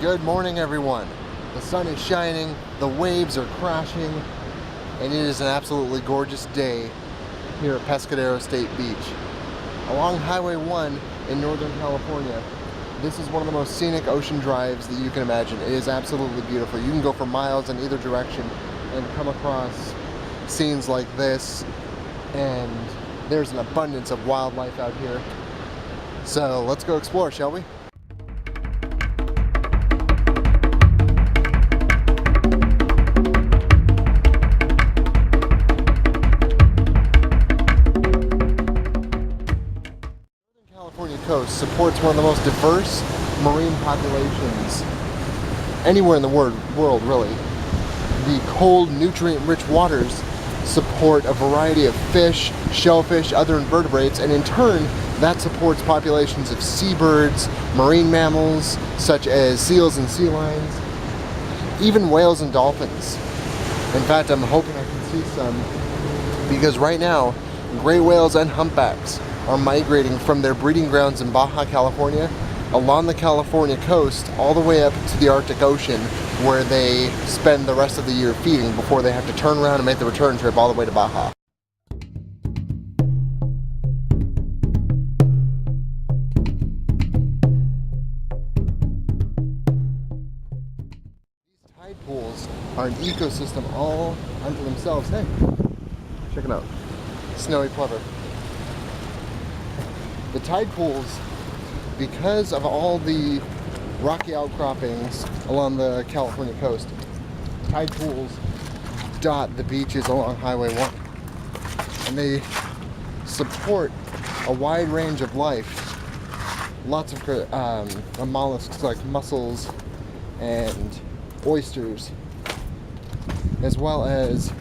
Good morning, everyone. The sun is shining, the waves are crashing, and it is an absolutely gorgeous day here at Pescadero State Beach. Along Highway 1 in Northern California, this is one of the most scenic ocean drives that you can imagine. It is absolutely beautiful. You can go for miles in either direction and come across scenes like this, and there's an abundance of wildlife out here. So let's go explore, shall we? Coast supports one of the most diverse marine populations anywhere in the world, really. The cold, nutrient-rich waters support a variety of fish, shellfish, other invertebrates, and in turn, that supports populations of seabirds, marine mammals, such as seals and sea lions, even whales and dolphins. In fact, I'm hoping I can see some, because right now, gray whales and humpbacks are migrating from their breeding grounds in Baja California along the California coast all the way up to the Arctic Ocean, where they spend the rest of the year feeding before they have to turn around and make the return trip all the way to Baja. These tide pools are an ecosystem all unto themselves. Hey, check it out. Snowy plover. The tide pools, because of all the rocky outcroppings along the California coast, tide pools dot the beaches along Highway 1. And they support a wide range of life. Lots of mollusks like mussels and oysters, as well as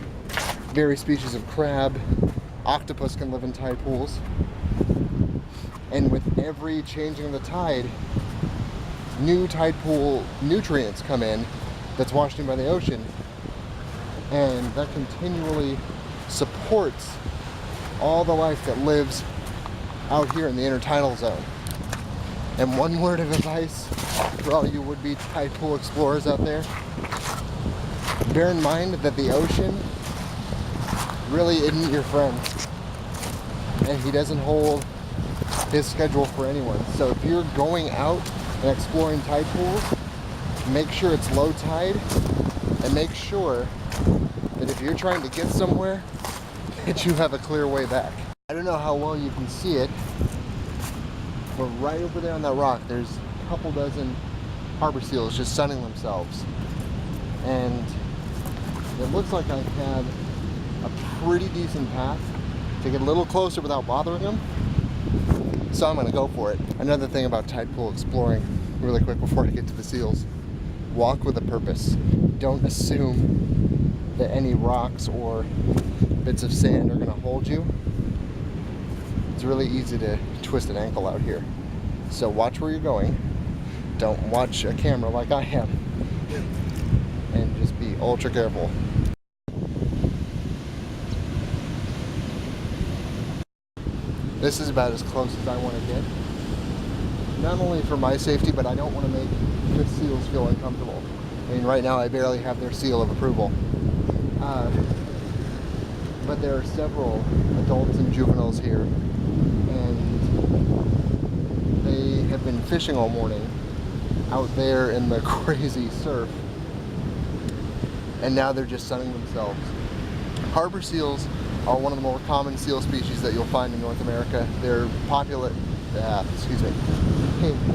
various species of crab. Octopus can live in tide pools. And with every changing of the tide, new tide pool nutrients come in that's washed in by the ocean, and that continually supports all the life that lives out here in the intertidal zone. And one word of advice for all you would-be tide pool explorers out there: bear in mind that the ocean really isn't your friend, and he doesn't hold his schedule for anyone. So if you're going out and exploring tide pools, make sure it's low tide, and make sure that if you're trying to get somewhere, that you have a clear way back. I don't know how well you can see it, but right over there on that rock, there's a couple dozen harbor seals just sunning themselves. And it looks like I have a pretty decent path to get a little closer without bothering them. So I'm going to go for it. Another thing about tide pool exploring, really quick before I get to the seals: walk with a purpose. Don't assume that any rocks or bits of sand are going to hold you. It's really easy to twist an ankle out here. So watch where you're going. Don't watch a camera like I am. And just be ultra careful. This is about as close as I want to get. Not only for my safety, but I don't want to make the seals feel uncomfortable. I mean, right now I barely have their seal of approval. But there are several adults and juveniles here, and they have been fishing all morning out there in the crazy surf, and now they're just sunning themselves. Harbor seals are one of the more common seal species that you'll find in North America. They're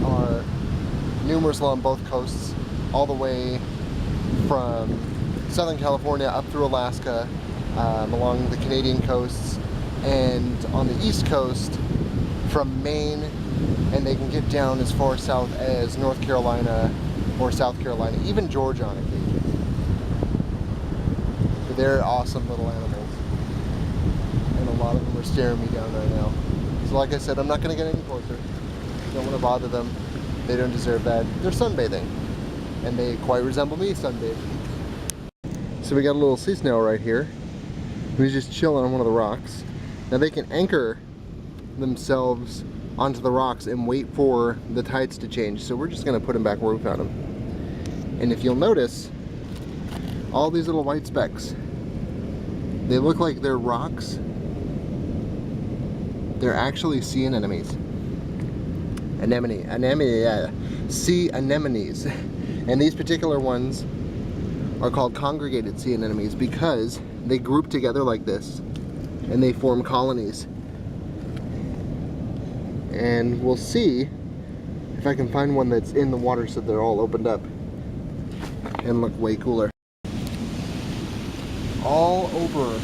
are numerous along both coasts, all the way from Southern California up through Alaska, along the Canadian coasts, and on the East Coast from Maine, and they can get down as far south as North Carolina or South Carolina, even Georgia on occasion. But they're awesome little animals. And a lot of them are staring me down right now. So like I said, I'm not going to get any closer. Don't want to bother them. They don't deserve that. They're sunbathing. And they quite resemble me sunbathing. So we got a little sea snail right here. He's just chilling on one of the rocks. Now they can anchor themselves onto the rocks and wait for the tides to change. So we're just going to put him back where we found him. And if you'll notice, all these little white specks, they look like they're rocks. They're actually sea anemones. Sea anemones. And these particular ones are called congregated sea anemones because they group together like this and they form colonies. And we'll see if I can find one that's in the water so they're all opened up and look way cooler. All over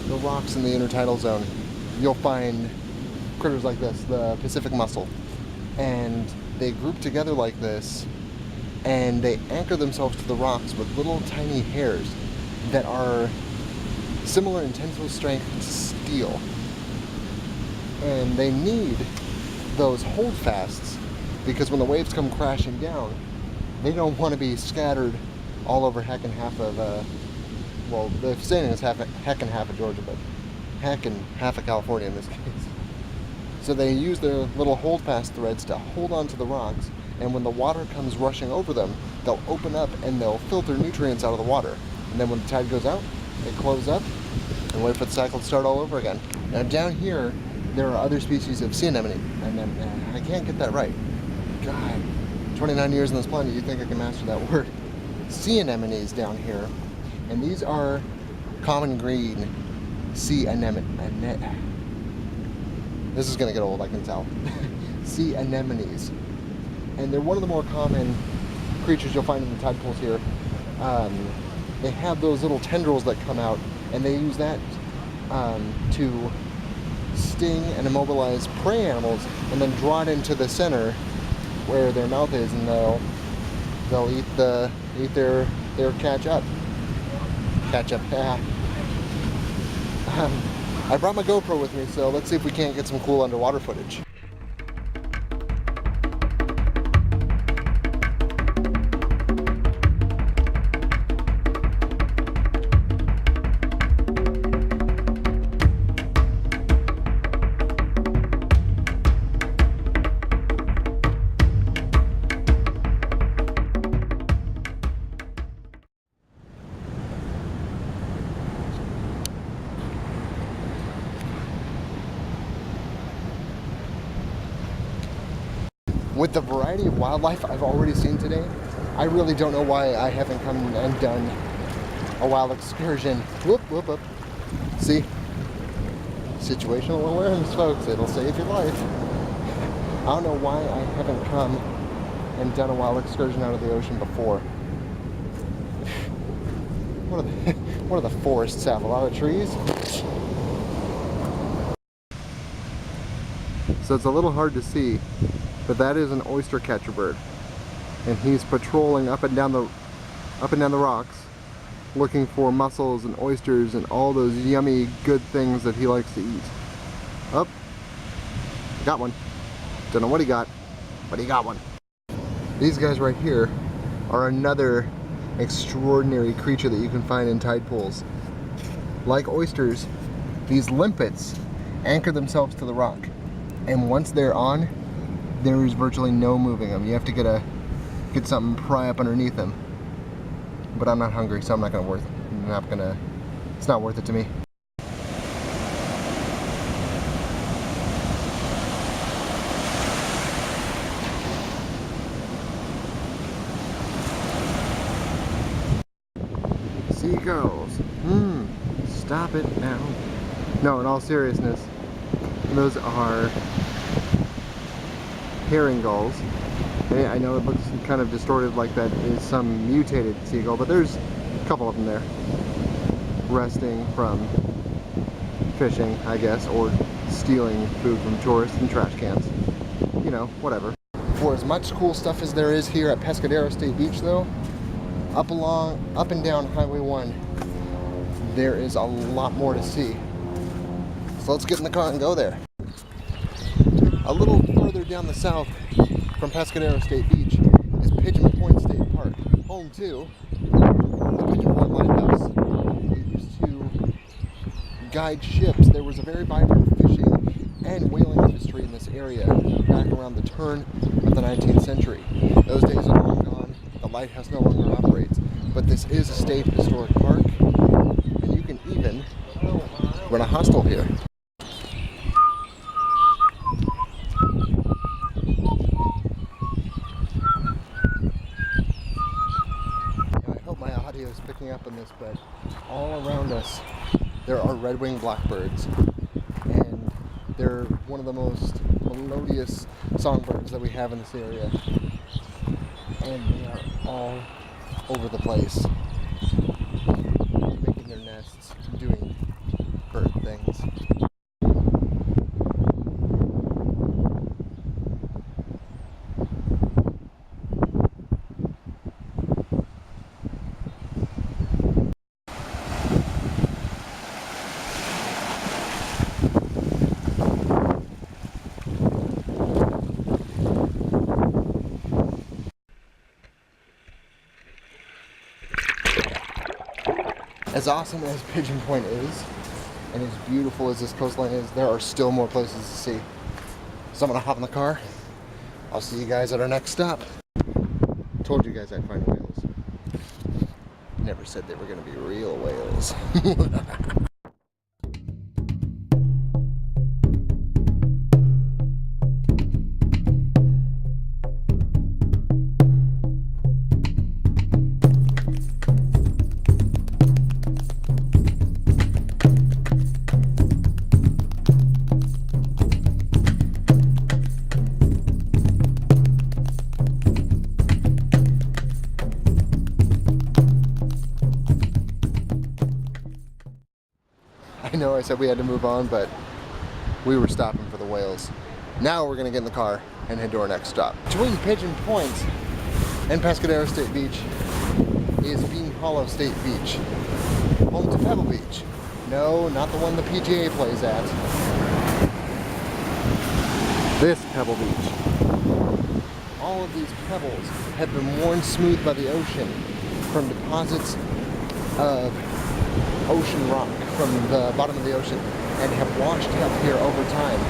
the rocks in the intertidal zone, you'll find critters like this, the Pacific mussel. And they group together like this, and they anchor themselves to the rocks with little tiny hairs that are similar in tensile strength to steel. And they need those holdfasts because when the waves come crashing down, they don't want to be scattered all over heck and half of, well, the saying is heck and half of Georgia, but heck and half of California in this case. So they use their little holdfast threads to hold onto the rocks, and when the water comes rushing over them, they'll open up and they'll filter nutrients out of the water. And then when the tide goes out, they close up and wait for the cycle to start all over again. Now down here, there are other species of sea anemone, and I can't get that right. God, 29 years on this planet, you'd think I can master that word. Sea anemones down here, and these are common green sea anemone. This is gonna get old, I can tell. Sea anemones. And they're one of the more common creatures you'll find in the tide pools here. They have those little tendrils that come out, and they use that to sting and immobilize prey animals, and then draw it into the center where their mouth is, and they'll eat their catch up. Yeah. I brought my GoPro with me, so let's see if we can't get some cool underwater footage. With the variety of wildlife I've already seen today, I really don't know why I haven't come and done a wild excursion. Whoop, whoop, whoop. See? Situational awareness, folks. It'll save your life. I don't know why I haven't come and done a wild excursion out of the ocean before. What do the forests have? A lot of trees? So it's a little hard to see, but that is an oyster catcher bird, and he's patrolling up and down the rocks, looking for mussels and oysters and all those yummy good things that he likes to eat. Oh, got one. Don't know what he got, but he got one. These guys right here are another extraordinary creature that you can find in tide pools. Like oysters, these limpets anchor themselves to the rock, and once they're on, there is virtually no moving them. You have to get something pry up underneath them. But I'm not hungry, so it's not worth it to me. Seagulls. Stop it now. No, in all seriousness, those are herring gulls. I know it looks kind of distorted like that is some mutated seagull, but there's a couple of them there resting from fishing, I guess, or stealing food from tourists and trash cans. You know, whatever. For as much cool stuff as there is here at Pescadero State Beach, though, up and down Highway 1, there is a lot more to see. So let's get in the car and go there. A little further down the south from Pescadero State Beach is Pigeon Point State Park, home to the Pigeon Point Lighthouse. They used to guide ships. There was a very vibrant fishing and whaling industry in this area back around the turn of the 19th century. Those days are long gone. The The lighthouse no longer operates, but this is a state historic park, and you can even rent a hostel here. I hope my audio is picking up on this, but all around us there are red-winged blackbirds, and they're one of the most melodious songbirds that we have in this area, and they are all over the place, making their nests, doing bird things. As awesome as Pigeon Point is, and as beautiful as this coastline is, there are still more places to see. So I'm gonna hop in the car. I'll see you guys at our next stop. Told you guys I'd find whales. Never said they were gonna be real whales. I know I said we had to move on, but we were stopping for the whales. Now we're gonna get in the car and head to our next stop. Between Pigeon Point and Pescadero State Beach is Bean Hollow State Beach, home to Pebble Beach. No, not the one the PGA plays at. This Pebble Beach. All of these pebbles have been worn smooth by the ocean from deposits of ocean rock from the bottom of the ocean and have washed up here over time.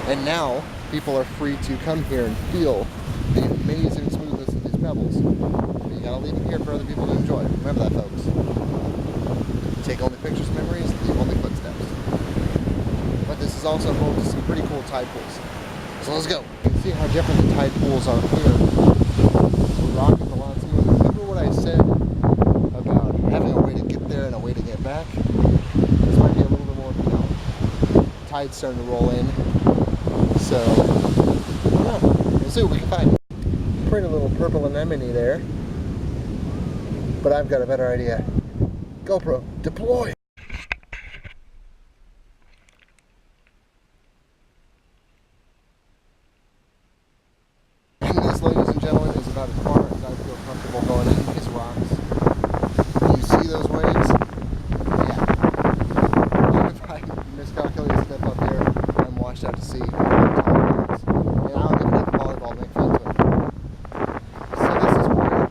And now people are free to come here and feel the amazing smoothness of these pebbles. But you gotta leave them here for other people to enjoy. Remember that, folks. Take only pictures and memories, leave only footsteps. But this is also home to some pretty cool tide pools. So let's go. You can see how different the tide pools are here. The rock is a lot smoother. Remember what I said about having a way to get there and a way to get back? This might be a little bit more, tide's starting to roll in. So, yeah, we'll see what we can find. Pretty little purple anemone there. But I've got a better idea. GoPro, deploy! And this, ladies and gentlemen, is about as far as I feel comfortable going in these rocks. You see those waves? Yeah. If I miscalculate a step up here, I'm washed out to sea. And I'll give it a volleyball and make friends with. So this is where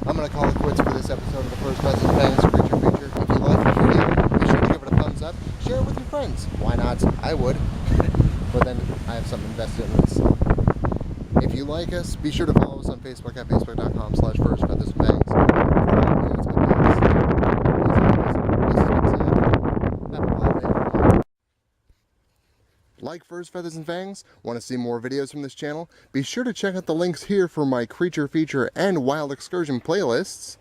I'm going to call it quits for this episode of the First Pheasant Fangs Creature Feature. If you like this video, be sure to give it a thumbs up. Share it with your friends. Why not? I would. But then I have something invested in this. If you like us, be sure to follow us on Facebook at facebook.com/firstfeathersandfangs. Like First Feathers and Fangs? Want to see more videos from this channel? Be sure to check out the links here for my Creature Feature and Wild Excursion playlists.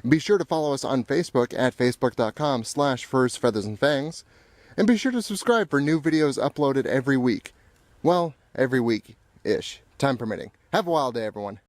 Be sure to follow us on Facebook at facebook.com/firstfeathersandfangs. And be sure to subscribe for new videos uploaded every week. Well, every week-ish. Time permitting. Have a wild day, everyone.